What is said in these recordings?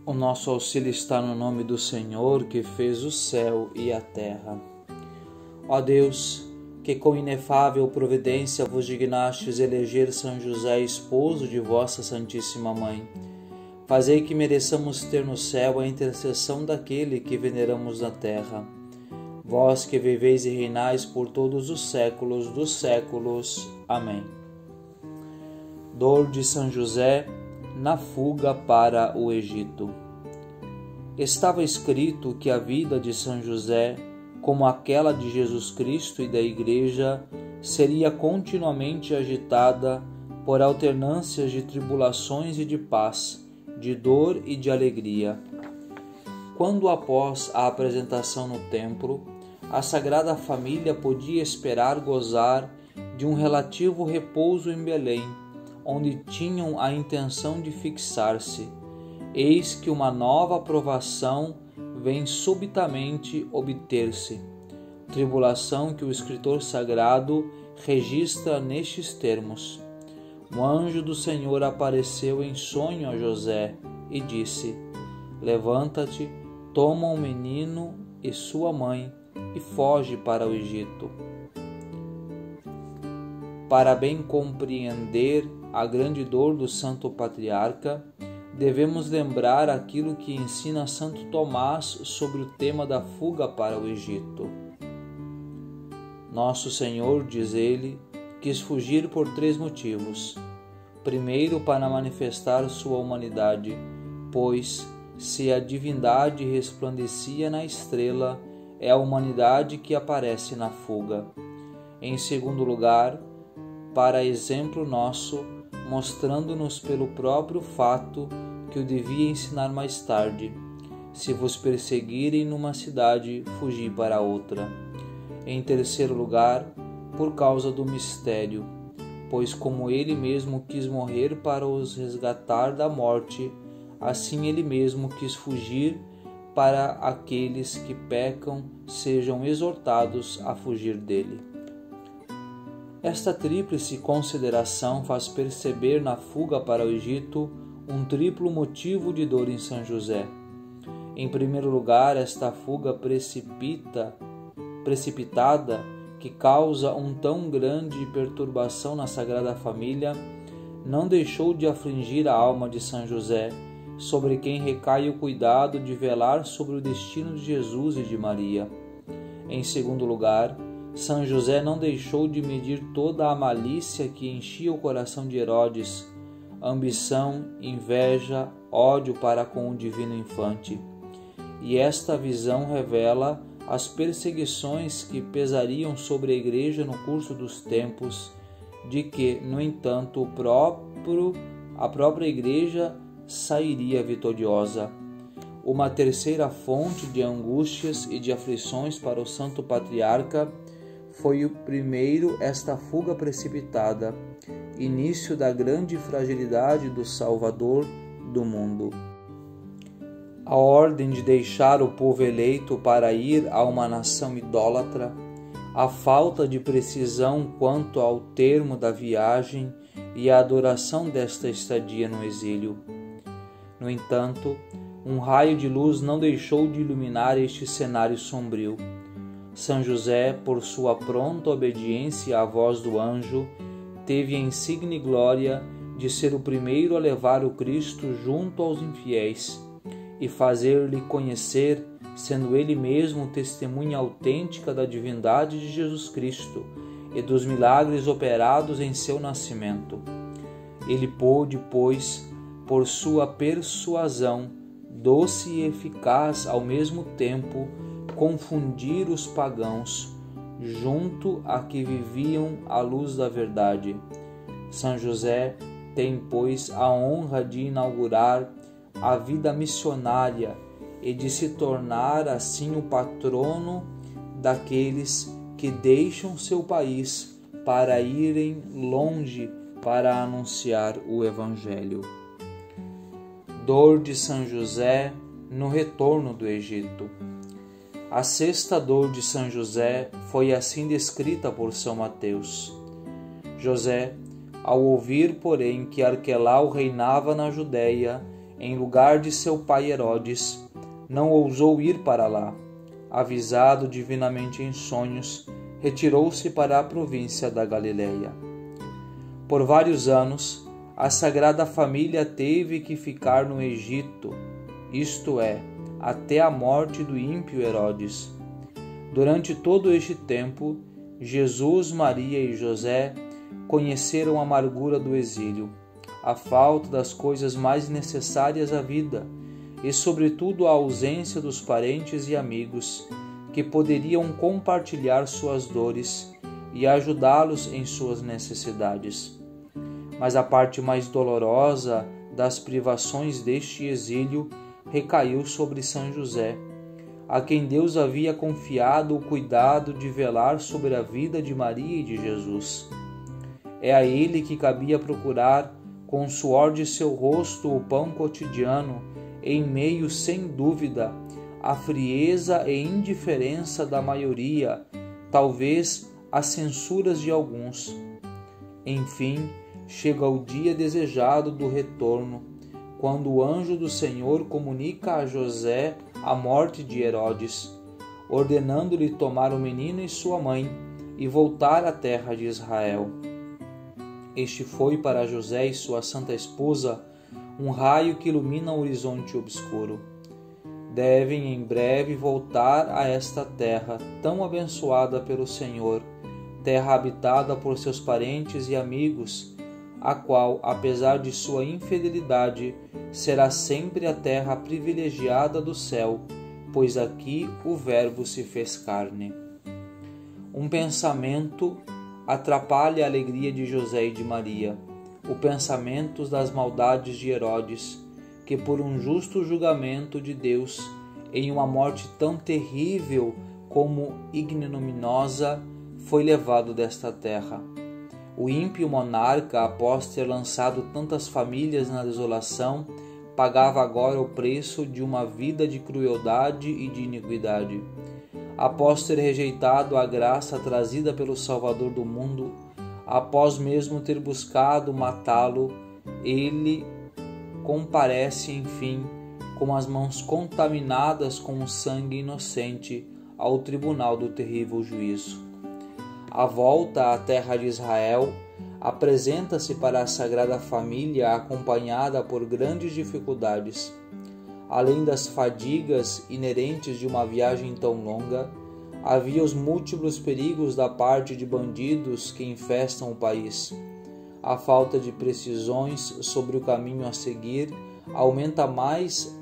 O nosso auxílio está no nome do Senhor, que fez o céu e a terra. Ó Deus, que com inefável providência vos dignastes eleger São José, esposo de vossa Santíssima Mãe, fazei que mereçamos ter no céu a intercessão daquele que veneramos na terra. Vós que viveis e reinais por todos os séculos dos séculos. Amém. Dor de São José na fuga para o Egito. Estava escrito que a vida de São José, como aquela de Jesus Cristo e da Igreja, seria continuamente agitada por alternâncias de tribulações e de paz, de dor e de alegria. Quando, após a apresentação no templo, a Sagrada Família podia esperar gozar de um relativo repouso em Belém, onde tinham a intenção de fixar-se, eis que uma nova provação vem subitamente obter-se, tribulação que o escritor sagrado registra nestes termos: um anjo do Senhor apareceu em sonho a José e disse: levanta-te, toma o menino e sua mãe e foge para o Egito. Para bem compreender a grande dor do Santo Patriarca, devemos lembrar aquilo que ensina Santo Tomás sobre o tema da fuga para o Egito. Nosso Senhor, diz ele, quis fugir por 3 motivos. Primeiro, para manifestar sua humanidade, pois, se a divindade resplandecia na estrela, é a humanidade que aparece na fuga. Em segundo lugar, para exemplo nosso, mostrando-nos pelo próprio fato que o devia ensinar mais tarde: se vos perseguirem numa cidade, fugi para outra. Em terceiro lugar, por causa do mistério, pois como ele mesmo quis morrer para os resgatar da morte, assim ele mesmo quis fugir para aqueles que pecam sejam exortados a fugir dele. Esta tríplice consideração faz perceber na fuga para o Egito um triplo motivo de dor em São José. Em primeiro lugar, esta fuga precipitada, que causa um tão grande perturbação na Sagrada Família, não deixou de afligir a alma de São José, sobre quem recai o cuidado de velar sobre o destino de Jesus e de Maria. Em segundo lugar, São José não deixou de medir toda a malícia que enchia o coração de Herodes, ambição, inveja, ódio para com o divino infante. E esta visão revela as perseguições que pesariam sobre a Igreja no curso dos tempos, de que, no entanto, a própria Igreja sairia vitoriosa. Uma terceira fonte de angústias e de aflições para o Santo Patriarca foi o primeiro esta fuga precipitada, início da grande fragilidade do Salvador do mundo. A ordem de deixar o povo eleito para ir a uma nação idólatra, a falta de precisão quanto ao termo da viagem e a adoração desta estadia no exílio. No entanto, um raio de luz não deixou de iluminar este cenário sombrio. São José, por sua pronta obediência à voz do anjo, teve a insigne glória de ser o primeiro a levar o Cristo junto aos infiéis e fazer-lhe conhecer, sendo ele mesmo testemunha autêntica da divindade de Jesus Cristo e dos milagres operados em seu nascimento. Ele pôde, pois, por sua persuasão, doce e eficaz ao mesmo tempo, confundir os pagãos, junto a que viviam à luz da verdade. São José tem, pois, a honra de inaugurar a vida missionária e de se tornar assim o patrono daqueles que deixam seu país para irem longe para anunciar o Evangelho. Dor de São José no retorno do Egito. A sexta dor de São José foi assim descrita por São Mateus. José, ao ouvir, porém, que Arquelau reinava na Judéia em lugar de seu pai Herodes, não ousou ir para lá. Avisado divinamente em sonhos, retirou-se para a província da Galileia. Por vários anos, a Sagrada Família teve que ficar no Egito, isto é, até a morte do ímpio Herodes. Durante todo este tempo, Jesus, Maria e José conheceram a amargura do exílio, a falta das coisas mais necessárias à vida e, sobretudo, a ausência dos parentes e amigos que poderiam compartilhar suas dores e ajudá-los em suas necessidades. Mas a parte mais dolorosa das privações deste exílio recaiu sobre São José, a quem Deus havia confiado o cuidado de velar sobre a vida de Maria e de Jesus. É a ele que cabia procurar, com o suor de seu rosto, o pão cotidiano, em meio, sem dúvida, à frieza e indiferença da maioria, talvez às censuras de alguns. Enfim, chega o dia desejado do retorno, quando o anjo do Senhor comunica a José a morte de Herodes, ordenando-lhe tomar o menino e sua mãe e voltar à terra de Israel. Este foi para José e sua santa esposa um raio que ilumina o horizonte obscuro. Devem em breve voltar a esta terra tão abençoada pelo Senhor, terra habitada por seus parentes e amigos, a qual, apesar de sua infidelidade, será sempre a terra privilegiada do céu, pois aqui o Verbo se fez carne. Um pensamento atrapalha a alegria de José e de Maria, o pensamento das maldades de Herodes, que por um justo julgamento de Deus, em uma morte tão terrível como ignominiosa, foi levado desta terra. O ímpio monarca, após ter lançado tantas famílias na desolação, pagava agora o preço de uma vida de crueldade e de iniquidade. Após ter rejeitado a graça trazida pelo Salvador do mundo, após mesmo ter buscado matá-lo, ele comparece, enfim, com as mãos contaminadas com o sangue inocente ao tribunal do terrível juízo. A volta à terra de Israel apresenta-se para a Sagrada Família acompanhada por grandes dificuldades. Além das fadigas inerentes de uma viagem tão longa, havia os múltiplos perigos da parte de bandidos que infestam o país. A falta de precisões sobre o caminho a seguir aumenta mais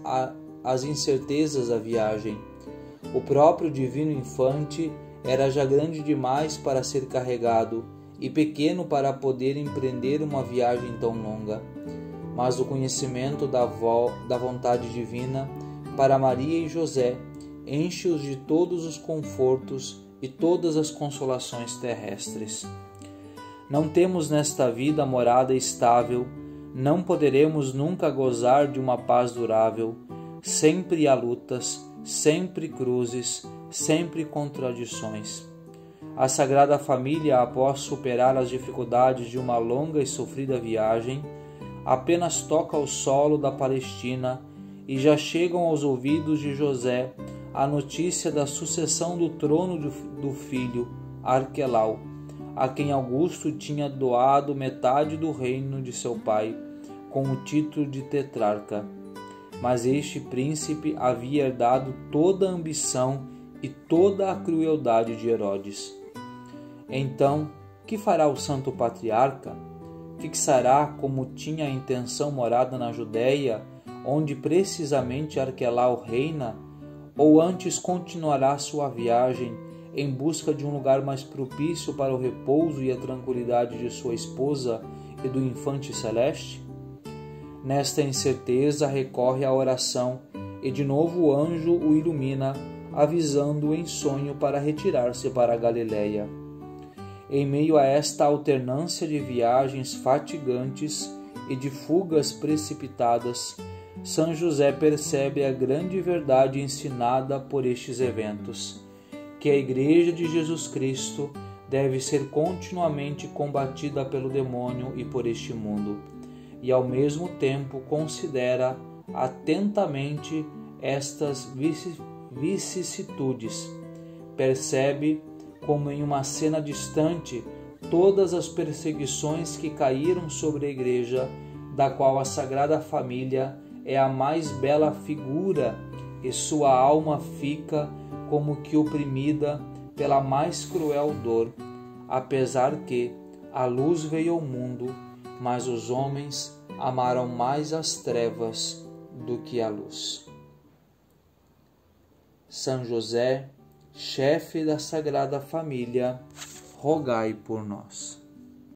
as incertezas da viagem. O próprio Divino Infante era já grande demais para ser carregado e pequeno para poder empreender uma viagem tão longa. Mas o conhecimento da vontade divina para Maria e José enche-os de todos os confortos e todas as consolações terrestres. Não temos nesta vida morada estável, não poderemos nunca gozar de uma paz durável. Sempre há lutas, sempre cruzes, sempre contradições. A Sagrada Família, após superar as dificuldades de uma longa e sofrida viagem, apenas toca o solo da Palestina e já chegam aos ouvidos de José a notícia da sucessão do trono do filho Arquelau, a quem Augusto tinha doado metade do reino de seu pai, com o título de tetrarca. Mas este príncipe havia herdado toda a ambição e toda a crueldade de Herodes. Então, que fará o santo patriarca? Fixará, como tinha a intenção, morada na Judéia, onde precisamente Arquelau reina, ou antes continuará sua viagem em busca de um lugar mais propício para o repouso e a tranquilidade de sua esposa e do infante celeste? Nesta incerteza recorre à oração e de novo o anjo o ilumina, avisando-o em sonho para retirar-se para a Galileia. Em meio a esta alternância de viagens fatigantes e de fugas precipitadas, São José percebe a grande verdade ensinada por estes eventos, que a Igreja de Jesus Cristo deve ser continuamente combatida pelo demônio e por este mundo, e ao mesmo tempo considera atentamente estas vicissitudes. Percebe como em uma cena distante todas as perseguições que caíram sobre a Igreja, da qual a Sagrada Família é a mais bela figura, e sua alma fica como que oprimida pela mais cruel dor, apesar que a luz veio ao mundo, mas os homens amaram mais as trevas do que a luz. São José, chefe da Sagrada Família, rogai por nós.